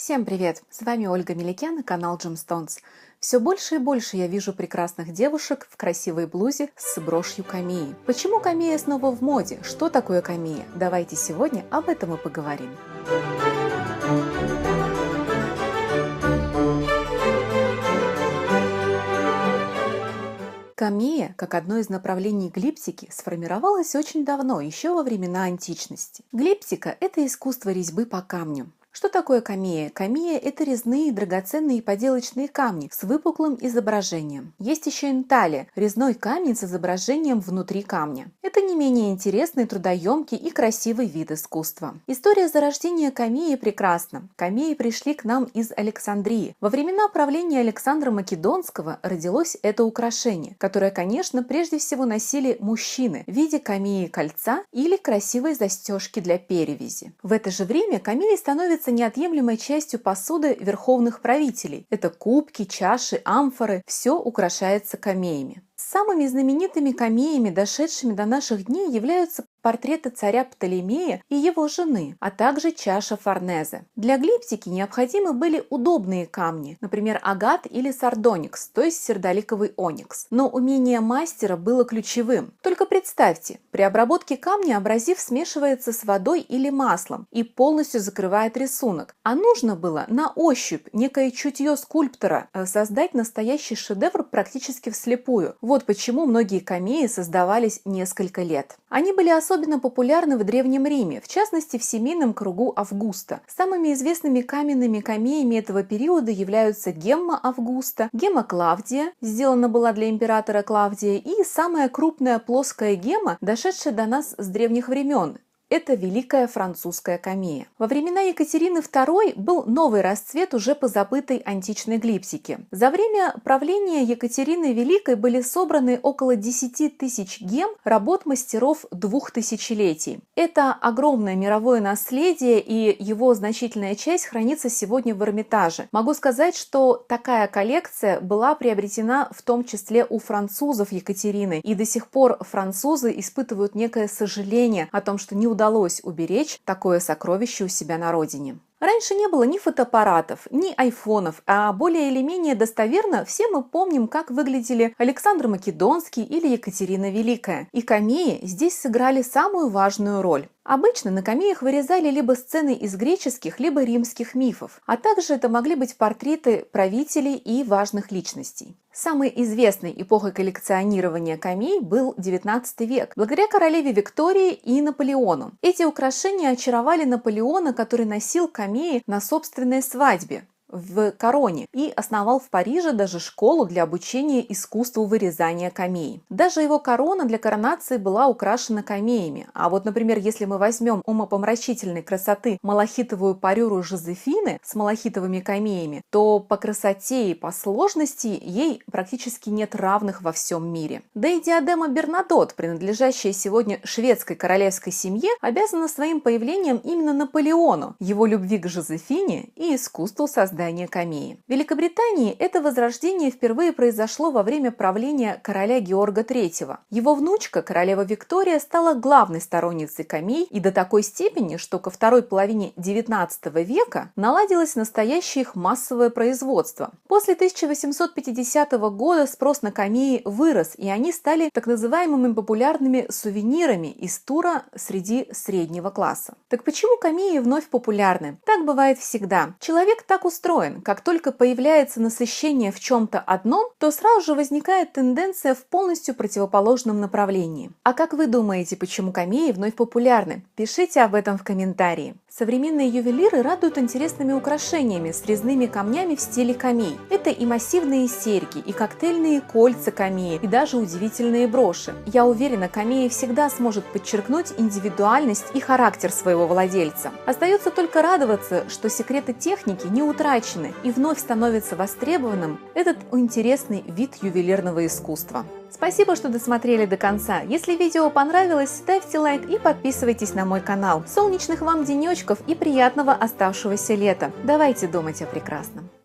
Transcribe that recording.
Всем привет! С вами Ольга Меликян и канал Gemstones. Все больше и больше я вижу прекрасных девушек в красивой блузе с брошью камеи. Почему камея снова в моде? Что такое камея? Давайте сегодня об этом и поговорим. Камея, как одно из направлений глипсики, сформировалась очень давно, еще во времена античности. Глипсика – это искусство резьбы по камню. Что такое камея? Камея – это резные, драгоценные поделочные камни с выпуклым изображением. Есть еще инталия – резной камень с изображением внутри камня. Это не менее интересный, трудоемкий и красивый вид искусства. История зарождения камеи прекрасна. Камеи пришли к нам из Александрии. Во времена правления Александра Македонского родилось это украшение, которое, конечно, прежде всего носили мужчины в виде камеи кольца или красивой застежки для перевязи. В это же время камеи становятся неотъемлемой частью посуды верховных правителей. Это кубки, чаши, амфоры – все украшается камеями. Самыми знаменитыми камеями, дошедшими до наших дней, являются портреты царя Птолемея и его жены, а также чаша Форнезе. Для глипсики необходимы были удобные камни, например, агат или сардоникс, то есть сердоликовый оникс. Но умение мастера было ключевым. Только представьте, при обработке камня абразив смешивается с водой или маслом и полностью закрывает рисунок. А нужно было на ощупь, некое чутье скульптора, создать настоящий шедевр практически вслепую. Вот почему многие камеи создавались несколько лет. Они были особенно популярны в Древнем Риме, в частности в семейном кругу Августа. Самыми известными каменными камеями этого периода являются Гемма Августа, Гемма Клавдия, сделана была для императора Клавдия, и самая крупная плоская гемма, дошедшая до нас с древних времен. Это Великая французская камея. Во времена Екатерины II был новый расцвет уже позабытой античной глипсики. За время правления Екатерины Великой были собраны около 10 тысяч гем работ мастеров 2 тысячелетий. Это огромное мировое наследие, и его значительная часть хранится сегодня в Эрмитаже. Могу сказать, что такая коллекция была приобретена в том числе у французов Екатерины, и до сих пор французы испытывают некое сожаление о том, что не удалось уберечь такое сокровище у себя на родине. Раньше не было ни фотоаппаратов, ни айфонов, а более или менее достоверно все мы помним, как выглядели Александр Македонский или Екатерина Великая. И камеи здесь сыграли самую важную роль. Обычно на камеях вырезали либо сцены из греческих, либо римских мифов, а также это могли быть портреты правителей и важных личностей. Самой известной эпохой коллекционирования камей был XIX век, благодаря королеве Виктории и Наполеону. Эти украшения очаровали Наполеона, который носил камеи на собственной свадьбе в короне и основал в Париже даже школу для обучения искусству вырезания камей. Даже его корона для коронации была украшена камеями. А вот, например, если мы возьмем умопомрачительной красоты малахитовую парюру Жозефины с малахитовыми камеями, то по красоте и по сложности ей практически нет равных во всем мире. Да и диадема Бернадотт, принадлежащая сегодня шведской королевской семье, обязана своим появлением именно Наполеону, его любви к Жозефине и искусству создания камеи. В Великобритании это возрождение впервые произошло во время правления короля Георга III. Его внучка, королева Виктория, стала главной сторонницей камей и до такой степени, что ко второй половине XIX века наладилось настоящее их массовое производство. После 1850 года спрос на камеи вырос, и они стали так называемыми популярными сувенирами из тура среди среднего класса. Так почему камеи вновь популярны? Так бывает всегда. Человек так устроен. Как только появляется насыщение в чем-то одном, то сразу же возникает тенденция в полностью противоположном направлении. А как вы думаете, почему камеи вновь популярны? Пишите об этом в комментарии. Современные ювелиры радуют интересными украшениями с резными камнями в стиле камей. Это и массивные серьги, и коктейльные кольца камеи, и даже удивительные броши. Я уверена, камея всегда сможет подчеркнуть индивидуальность и характер своего владельца. Остается только радоваться, что секреты техники не утрачены и вновь становится востребованным этот интересный вид ювелирного искусства. Спасибо, что досмотрели до конца. Если видео понравилось, ставьте лайк и подписывайтесь на мой канал. Солнечных вам денечков и приятного оставшегося лета. Давайте думать о прекрасном.